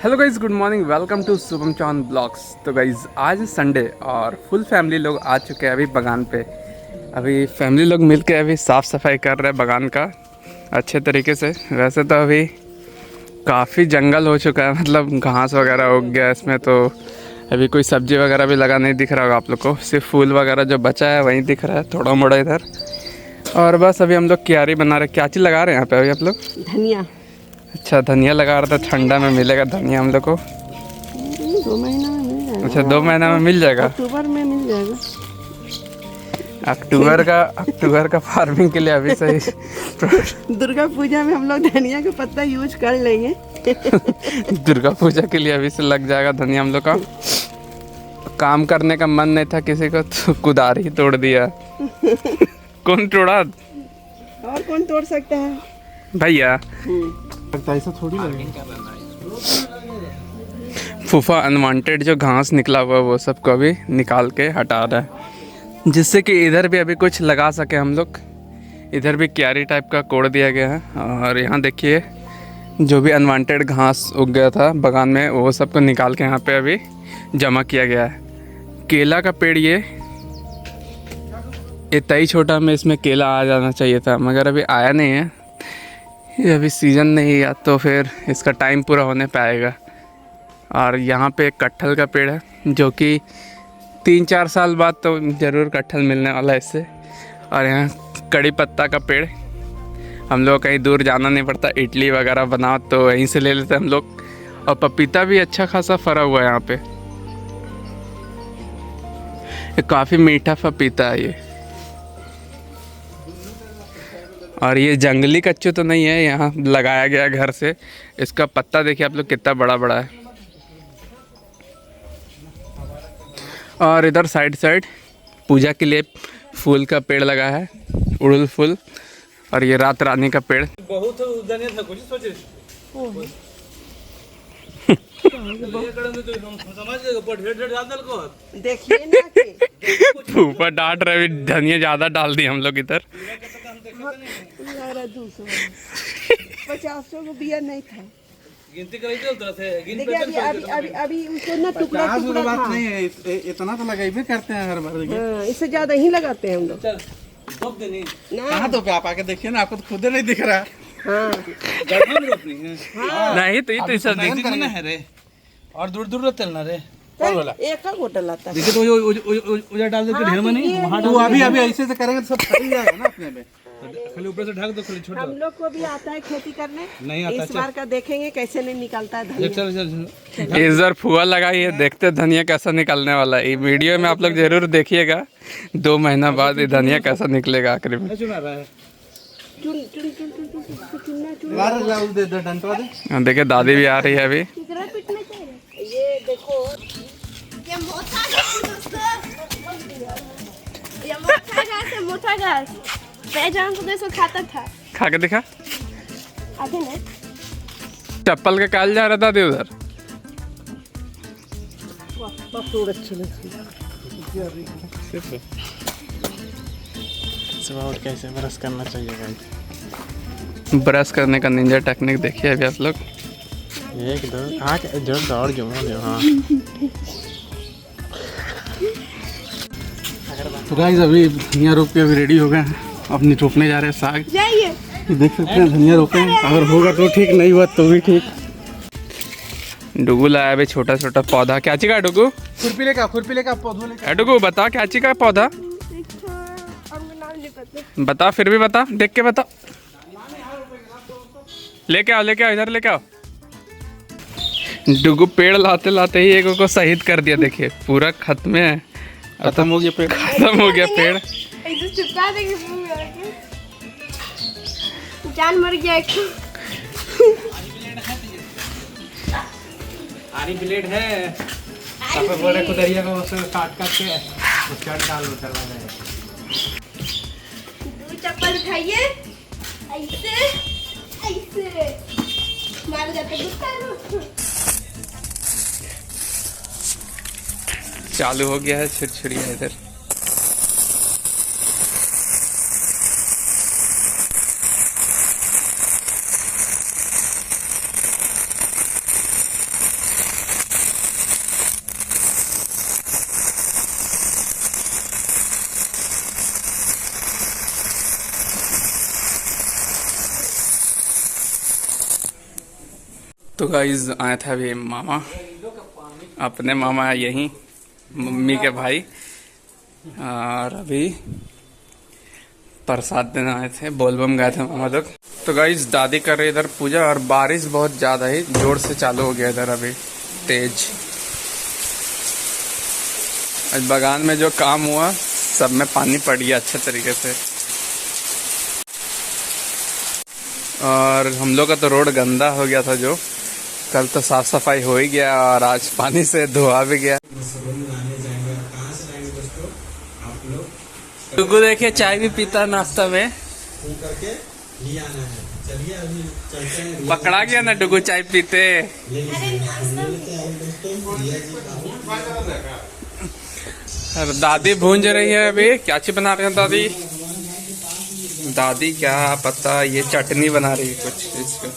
Hello guys, good morning. Welcome to Shubham Chauhan blogs. तो guys आज Sunday और फुल फैमिली लोग आ चुके हैं अभी बगान पे। अभी फैमिली लोग मिल के अभी साफ़ सफाई कर रहे हैं बगान का अच्छे तरीके से। वैसे तो अभी काफ़ी जंगल हो चुका है, मतलब घास वगैरह उग गया इसमें, तो अभी कोई सब्जी वगैरह भी लगा नहीं दिख रहा होगा आप लोग को। सिर्फ फूल वगैरह जो बचा है वहीं दिख रहा है, थोड़ा मोड़ा इधर। और बस अभी हम लोग क्यारी बना रहे। क्या चीज़ लगा रहे हैं यहाँ पे अभी आप लोग? धनिया। अच्छा, धनिया लगा रहा था। ठंडा में मिलेगा धनिया हम लोग को? 2 महीना में मिल जाएगा। अच्छा, 2 महीना में मिल जाएगा। अक्टूबर में मिल जाएगा। अक्टूबर का फार्मिंग के लिए अभी सही। दुर्गा पूजा में हम लोग धनिया का पत्ता यूज कर लेंगे। दुर्गा पूजा के लिए अभी से लग जाएगा धनिया हम लोग का। काम करने का मन नहीं था किसी को तो कुदार ही तोड़ दिया। कौन तोड़ा? और कौन तोड़ सकता है भैया? ऐसा थोड़ी लगेगा। फूफा अनवांटेड जो घास निकला हुआ है वो सबको अभी निकाल के हटा रहा है, जिससे कि इधर भी अभी कुछ लगा सके हम लोग। इधर भी क्यारी टाइप का कोड़ दिया गया है। और यहाँ देखिए जो भी अनवांटेड घास उग गया था बगान में वो सबको निकाल के यहाँ पे अभी जमा किया गया है। केला का पेड़ ये इतना ही छोटा में इसमें केला आ जाना चाहिए था, मगर अभी आया नहीं है। ये अभी सीज़न नहीं है तो फिर इसका टाइम पूरा होने पाएगा। और यहाँ पे एक कटहल का पेड़ है जो कि 3-4 साल बाद तो ज़रूर कटहल मिलने वाला है इससे। और यहाँ कड़ी पत्ता का पेड़, हम लोग कहीं दूर जाना नहीं पड़ता, इडली वगैरह बनाओ तो यहीं से ले लेते हैं हम लोग। और पपीता भी अच्छा खासा फरा हुआ है यहाँ पे। ये काफ़ी मीठा पपीता है ये। और ये जंगली कच्चू तो नहीं है, यहाँ लगाया गया घर से। इसका पत्ता देखिए आप लोग कितना बड़ा बड़ा है। और इधर साइड पूजा के लिए फूल का पेड़ लगा है, उड़हुल फूल। और ये रात रानी का पेड़। बहुत धनिया था कुछ सोचे देखिए ना कि फूफा डांट रहे, धनिया ज़्यादा डाल दी हम लोग इधर। 50 को बिया नहीं था। गिनती कराई थी उधर से देखिए अभी उसको ना टुकड़ा टुकड़ा बात था। नहीं है, इतना तो लगाइबे करते हैं हर बार। हाँ, इससे ज्यादा ही लगाते हैं हम लोग। चल रोप देनी ना कहाँ तो पे आप आके देखिए ना, आपको तो खुद नहीं दिख रहा। हाँ गढ़वा में रोपनी है। नहीं तो ये तो ऐसा नजदीक में ना है रे, और दूर दूर रहते ना रे। एक का गोटा लाता है। देखिए तो उधर डाल देते ढेर में नहीं, वहाँ तो अभी अभी ऐसे से करेंगे तो सब फट जाएगा ना अपने में। खाली ऊपर से ढक दो, खाली छोड़ हम दो। लोग को भी आता है खेती करने। नहीं आता। इस बार का देखेंगे कैसे नहीं निकलता है धनिया। चल चल इस बार फुआ लगाई है, देखते हैं धनिया कैसा निकलने वाला है। ये वीडियो में आप लोग जरूर देखिएगा 2 महीना बाद ये धनिया कैसा निकलेगा आखिर में। चुना रहा है। चुन चुन चुन चुन चुन चुन चुनना चुन। लाल दे दे डंडा दे। देखिए दादी भी आ रही है अभी। कितना पिटना चाहिए? ये देखो ये मोटा घास दोस्तों, ये मोटा घास है, मोटा घास। पहचान को जैसे खाता था। खा के दिखा। आधे ने चप्पल के काल जा रहा था दादी उधर। पसूड़ अच्छी लगती सुबह उठ कैसे ब्रश करना चाहिए भाई? ब्रश करने का निंजा टेक्निक देखिए अभी आप लोग। 1 2 आँख जोड़ दौड़ जो हाँ। तो गाइस अभी धनिया रोप के अभी रेडी हो गए हैं, अपनी रोपने जा रहे हैं साग। जाइए। ये देख सकते हैं धनिया रोपे हैं, अगर होगा तो ठीक, नहीं हुआ तो भी ठीक। डुगू लाया अभी छोटा छोटा पौधा। क्या चीज का डुगू? खुरपी लेका पौधों लेकर। डुगू बता क्या चीज का पौधा? हमको नाम नहीं पता। बता, फिर भी बता, देख के बता। लेके आओ इधर लेके आओ। डुगू पेड़ लाते लाते ही एक को शहीद कर दिया। देखिए पूरा खत्म है, खत्म हो गया पेड़। खत्म हो गया पेड़। ऐसे चिपका देंगे मुंह में आके। जान मर गया एक। आरी ब्लेड है, सब बड़े कुदरिया को उससे काट के उसका डाल करवा देंगे। 2 चप्पल उठाइए, ऐसे ऐसे मार जाते गुस्सा। चालू हो गया है छिड़छिड़िया इधर। तो गाइज आए थे अभी मामा, अपने मामा यहीं, मम्मी के भाई, और अभी प्रसाद देने आए थे, बोलबम गए थे मामा लोग। तो गाइज दादी कर रही इधर पूजा, और बारिश बहुत ज़्यादा ही जोर से चालू हो गया इधर अभी, तेज। आज बागान में जो काम हुआ सब में पानी पड़ गया अच्छे तरीके से, और हम लोग का तो रोड गंदा हो गया था, जो कल तो साफ सफाई हो ही गया और आज पानी से धोआ भी गया। डुगू देखिए चाय भी पीता नाश्ता में, पकड़ा गया ना डुगू चाय पीते। और दादी भूंज रही है अभी, क्या चीज बना रहे हैं दादी? दादी क्या पता, ये चटनी बना रही है कुछ इसका।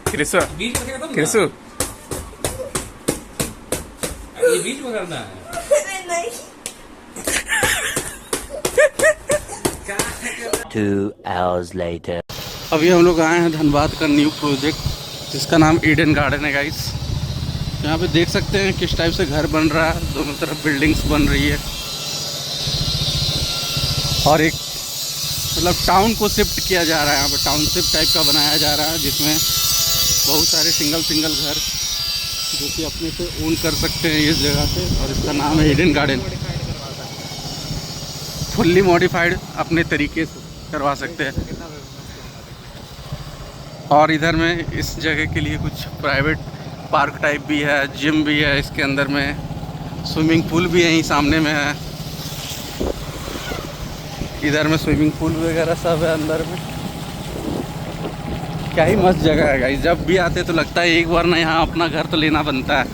क्रिसु क्रिसु ये बीच में करना है। 2 hours later. अभी हम लोग आए हैं धनबाद का न्यू प्रोजेक्ट, जिसका नाम ईडन गार्डन है गाइस। यहाँ पे देख सकते हैं किस टाइप से घर बन रहा है, दोनों तरफ बिल्डिंग्स बन रही है, और एक मतलब टाउन को शिफ्ट किया जा रहा है। यहाँ पे टाउनशिप टाइप का बनाया जा रहा है, जिसमें बहुत सारे सिंगल घर जो कि अपने से ओन कर सकते हैं इस जगह पे, और इसका नाम है ईडन गार्डन। फुल्ली मॉडिफाइड अपने तरीके से करवा सकते हैं। और इधर में इस जगह के लिए कुछ प्राइवेट पार्क टाइप भी है, जिम भी है इसके अंदर में, स्विमिंग पूल भी यहीं सामने में है। इधर में स्विमिंग पूल वगैरह सब है अंदर में। क्या ही मस्त जगह है गाइस, जब भी आते तो लगता है एक बार ना यहाँ अपना घर तो लेना बनता है।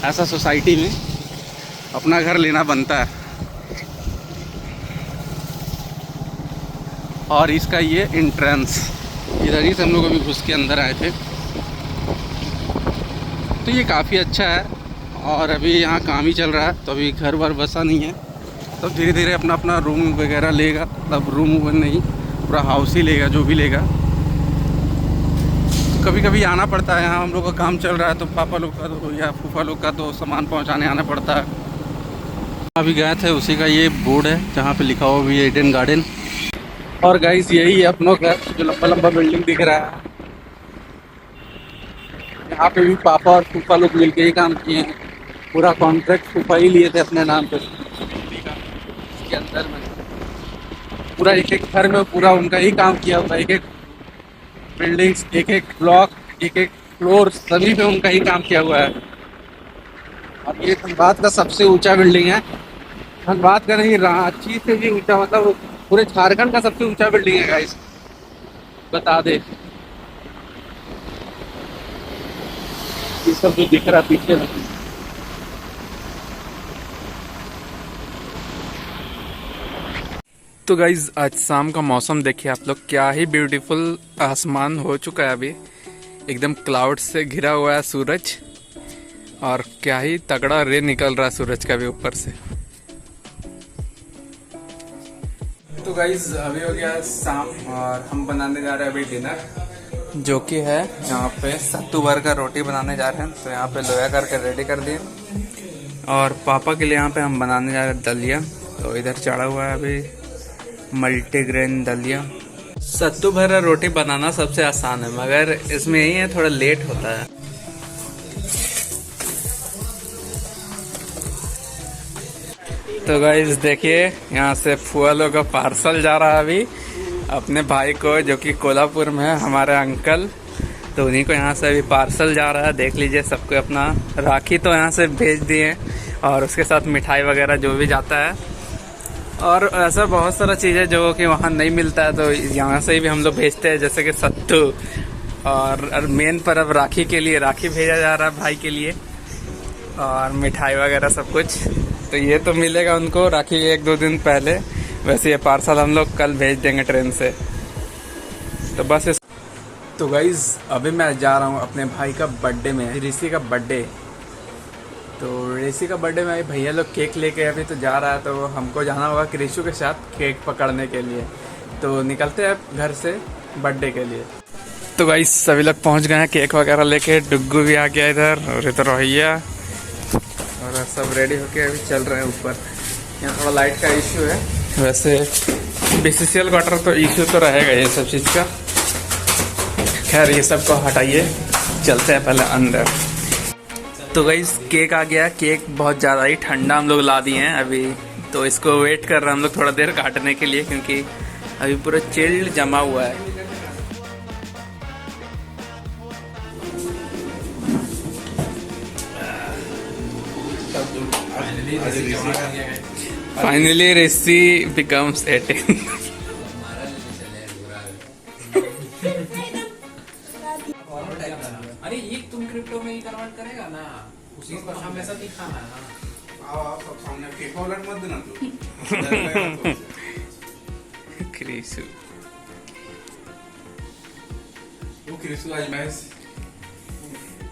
ऐसा सोसाइटी में अपना घर लेना बनता है। और इसका ये एंट्रेंस, इधर ही से हम लोग अभी घुस के अंदर आए थे, तो ये काफ़ी अच्छा है। और अभी यहाँ काम ही चल रहा है, तो अभी घर बार बसा नहीं है, तो धीरे धीरे अपना अपना रूम वगैरह लेगा, मतलब रूम नहीं पूरा हाउस ही लेगा, जो भी लेगा। तो कभी कभी आना पड़ता है, यहाँ हम लोग का काम चल रहा है, तो पापा लोग का तो या फूफा लोग का तो सामान पहुँचाने आना पड़ता है। अभी गए थे, उसी का ये बोर्ड है जहाँ पे लिखा हुआ भी है ईडन गार्डन। और गाइस यही है अपनों का जो लंबा लंबा बिल्डिंग दिख रहा है, यहाँ पे भी पापा और फूफा लोग मिलके ही काम किए हैं। पूरा कॉन्ट्रैक्ट फूफा ही लिए थे अपने नाम पे। इसके अंदर में पूरा एक एक घर में पूरा उनका ही काम किया हुआ, एक एक बिल्डिंग्स, एक एक ब्लॉक, एक एक फ्लोर, सभी पे उनका ही काम किया हुआ है। और ये धनबाद का सबसे ऊंचा बिल्डिंग है, धनबाद का नहीं, रांची से भी ऊंचा, मतलब पूरे झारखंड का सबसे ऊंचा बिल्डिंग है गाइस, बता दे। ये सब जो दिख रहा पीछे में, तो गाइज आज शाम का मौसम देखिए आप लोग, क्या ही ब्यूटीफुल आसमान हो चुका है अभी, एकदम क्लाउड से घिरा हुआ है सूरज, और क्या ही तगड़ा रे निकल रहा है सूरज का भी ऊपर से। तो गाइज अभी हो गया शाम, और हम बनाने जा रहे हैं अभी डिनर, जो कि है यहाँ पे सत्तू भर का रोटी बनाने जा रहे हैं। तो यहाँ पे लोया करके रेडी कर दिए, और पापा के लिए यहाँ पे हम बनाने जा रहे हैं दलिया। तो इधर चढ़ा हुआ है अभी मल्टीग्रेन दलिया। सत्तू भरा रोटी बनाना सबसे आसान है, मगर इसमें यही है थोड़ा लेट होता है। तो गाइस देखिए यहाँ से फुआ लोग का पार्सल जा रहा है अभी अपने भाई को, जो कि कोल्हापुर में है, हमारे अंकल। तो उन्हीं को यहाँ से अभी पार्सल जा रहा है। देख लीजिए सबको अपना राखी तो यहाँ से भेज दिए, और उसके साथ मिठाई वगैरह जो भी जाता है, और ऐसा बहुत सारा चीज़ें जो कि वहाँ नहीं मिलता है, तो यहाँ से भी हम लोग भेजते हैं, जैसे कि सत्तू। और मेन पर अब राखी के लिए राखी भेजा जा रहा है भाई के लिए, और मिठाई वगैरह सब कुछ। तो ये तो मिलेगा उनको राखी के 1-2 दिन पहले, वैसे ये पार्सल हम लोग कल भेज देंगे ट्रेन से। तो बस तो गाइज अभी मैं जा रहा हूँ अपने भाई का बर्थडे में, ऋषि का बर्थडे। तो ऋषि का बर्थडे में भैया लोग केक लेके अभी तो जा रहा है, तो हमको जाना होगा कृषु के साथ केक पकड़ने के लिए। तो निकलते हैं घर से बर्थडे के लिए। तो गाइस सभी लोग पहुंच गए हैं केक वगैरह लेके। डुग्गू भी आ गया इधर और इधर भैया, और सब रेडी होके अभी चल रहे हैं ऊपर। यहाँ थोड़ा लाइट का इशू है, वैसे BCCL क्वार्टर तो इशू तो रहेगा ये सब चीज़ का। खैर ये सब को हटाइए, चलते हैं पहले अंदर। तो गाइस केक आ गया। केक बहुत ज़्यादा ही ठंडा हम लोग ला दिए हैं अभी, तो इसको वेट कर रहे हैं हम लोग थोड़ा देर काटने के लिए, क्योंकि अभी पूरा चिल्ड जमा हुआ है। फाइनली ऋषि बिकम्स 18। अरे ये तुम क्रिप्टो में ही कन्वर्ट करेगा ना, उसी को हमेशा दिखाना है ना। सब सामने केक उलट मत देना तू। कृषु वो कृषु आज मैच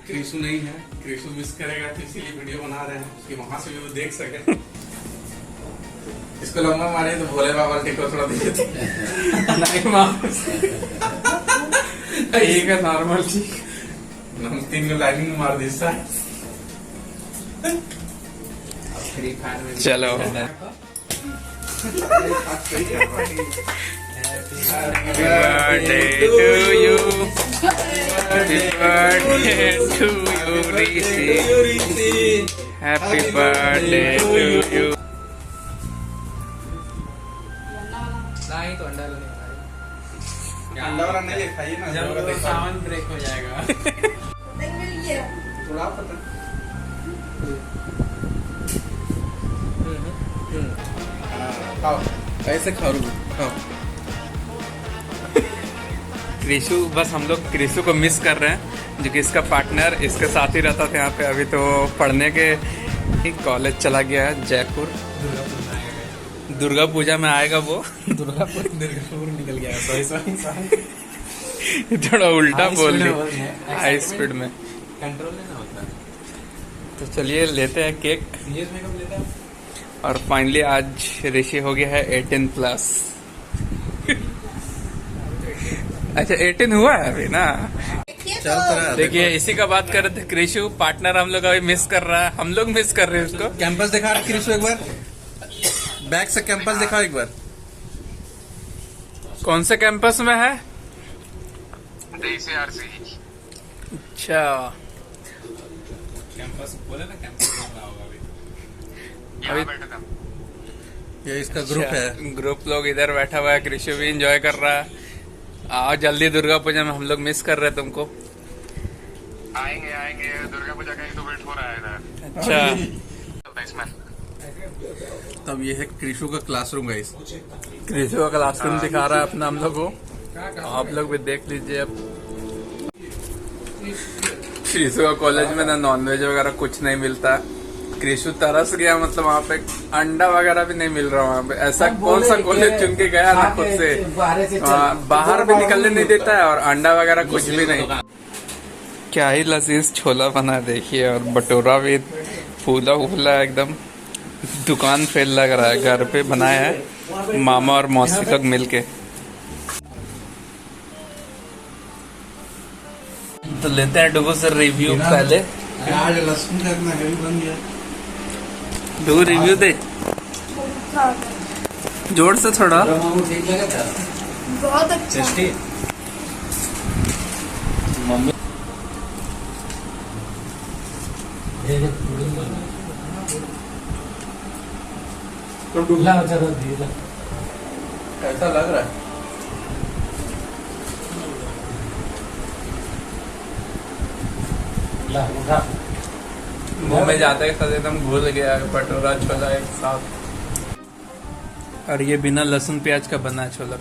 कृषु नहीं है, कृषु मिस करेगा तो इसीलिए वीडियो बना रहे हैं कि वहां से भी वो देख सके। इसको लंबा मारे तो भोले बाबा टिको थोड़ा दे देते नहीं वापस। ठीक है नॉर्मल ठीक, हम 3 को लाइनिंग मार दी सर। चलो Happy birthday to you. Happy birthday to you, Rishi. Happy birthday to you. नहीं तो अंडा अंडा वाला नहीं खाइए ना, जब सावन ब्रेक हो जाएगा। थोड़ा पता खाओ, कैसे खाओ खाओ। कृषु, बस हम लोग कृषु को मिस कर रहे हैं, जो कि इसका पार्टनर इसके साथ ही रहता था यहाँ पे। अभी तो पढ़ने के कॉलेज चला गया है जयपुर। दुर्गा पूजा में आएगा वो। दुर्गापुर निकल गया। सॉरी थोड़ा उल्टा बोल रही, हाई स्पीड में कंट्रोल लेना होता है। तो चलिए लेते हैं केक। सीरियस में कब लेता है? और फाइनली आज ऋषि हो गया है 18+। अच्छा 18 हुआ है अभी ना। देखिए इसी का बात कर रहे थे। कृषु पार्टनर हम लोग अभी मिस कर रहा है, हम लोग मिस कर रहे हैं उसको। कैंपस दिखा कृषु एक बार, बैक से कैंपस दिखाओ एक बार। कौन से कैंपस में है? अच्छा कैंपस बोले ना, कैंपस रहा होगा अभी। ये इसका ग्रुप है। ग्रुप लोग इधर बैठा हुआ है, कृषि भी एंजॉय कर रहा है। आओ जल्दी दुर्गा पूजा में, हम लोग मिस कर रहे हैं तुमको। आएंगे दुर्गा पूजा का ही तो वेट हो रहा है इधर। अच्छा इसमें तब ये है कृषु का क्लासरूम गाइस। कृषि का क्लासरूम दिखा रहा है अपना हम लोग को, आप लोग भी देख लीजिए। अब कृषि का कॉलेज में ना नॉनवेज वगैरह कुछ नहीं मिलता। कृषु तरस गया, मतलब वहाँ पे अंडा वगैरह भी नहीं मिल रहा वहाँ पे। ऐसा कौन सा कॉलेज चुन के गया ना खुद से, बाहर भी निकलने नहीं देता है और अंडा वगैरह कुछ भी नहीं। क्या ही लजीज छोला बना है देखिए, और भटूरा भी फूला फूला एकदम दुकान फेल लग रहा है। घर पे बनाया है मामा और मौसी लोग मिलके। तो लेते हैं डुगू से रिव्यू पहले। प्याज लहसुन का इतना हेवी बन गया। डुगू रिव्यू दे जोर से थोड़ा। बहुत अच्छा। कैसा लग रहा है? मुंह में जाते के साथ एकदम घुल गया भटूरा छोला एक साथ। और ये बिना लहसुन प्याज का बना छोला,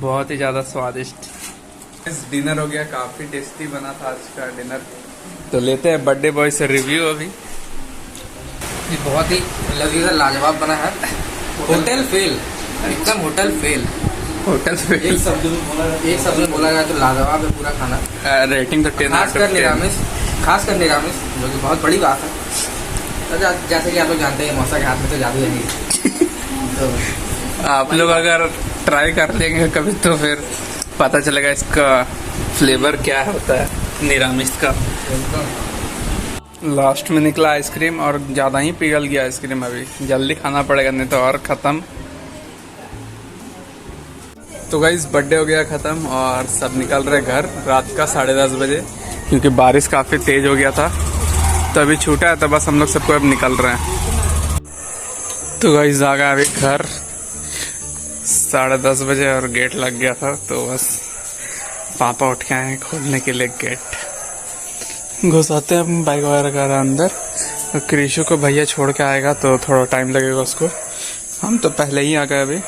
बहुत ही ज्यादा स्वादिष्ट। डिनर हो गया, काफी टेस्टी बना था आज का डिनर। तो लेते हैं बर्थडे बॉय से रिव्यू अभी। ये बहुत ही लजीज लाजवाब बना है। होटल फेल, एकदम होटल फेल। होटल पे एक शब्द में बोला जाए तो लाजवाब है पूरा खाना। रेटिंग तो 10 खास कर निरामिष, जो कि बहुत बड़ी बात है। तो जैसे कि आप लोग जानते हैं मौसा के हाथ में तो जादू है नहीं। तो आप लोग अगर ट्राई कर लेंगे कभी तो फिर पता चलेगा इसका फ्लेवर क्या होता है निरामिष का। लास्ट में निकला आइसक्रीम और ज़्यादा ही पिघल गया आइसक्रीम। अभी जल्दी खाना पड़ेगा नहीं तो और ख़त्म। तो गाइस बर्थडे हो गया ख़त्म और सब निकल रहे घर रात का 10:30 बजे, क्योंकि बारिश काफ़ी तेज़ हो गया था तो अभी छूटा है, तो बस हम लोग सबको अब निकल रहे हैं। तो गाइस आ गया अभी घर 10:30 बजे और गेट लग गया था, तो बस पापा उठ के आए हैं खोलने के लिए गेट। घुसाते हैं हम बाइक वगैरह कर अंदर। और क्रिशु को भैया छोड़ के आएगा तो थोड़ा टाइम लगेगा उसको। हम तो पहले ही आ गए अभी।